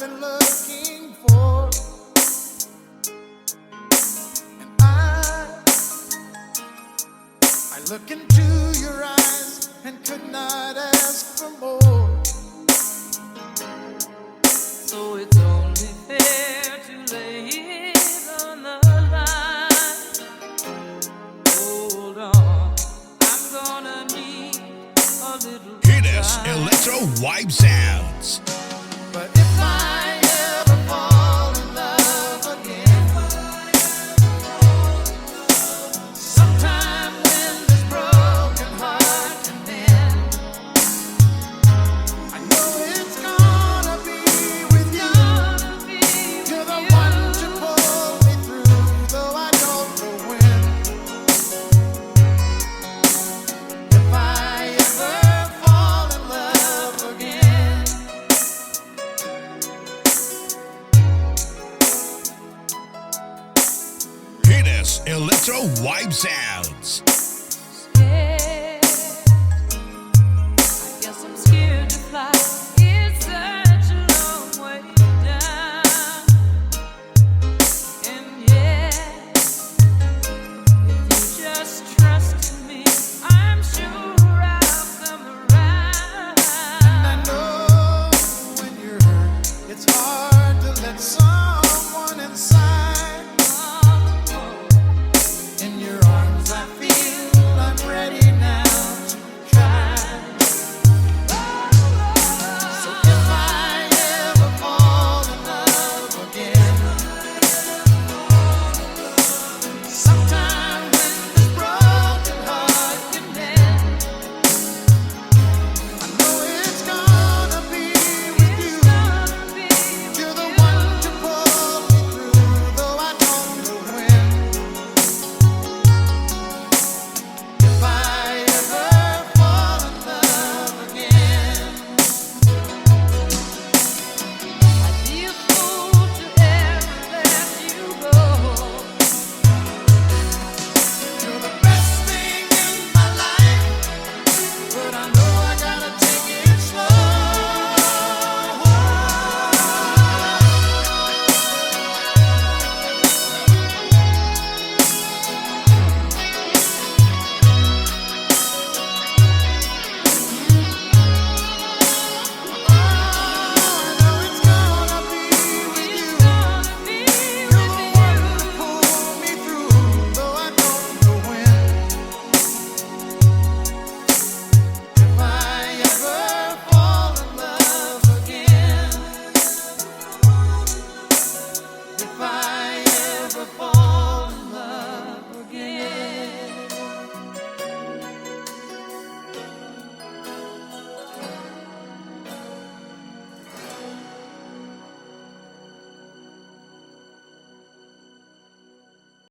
been looking for. And I look into your eyes and could not ask for more. So it's only fair to lay it on the line. Hold on, I'm gonna need a little RICKNEZ time. Electro Wipe Sounds. But if I ever fall in love again, sometime when this broken heart can mend, I know it's gonna be with you. You're the one to pull me through, though I don't know when. If I ever fall in love again, RICKNEZ Electro Wipe Sounds.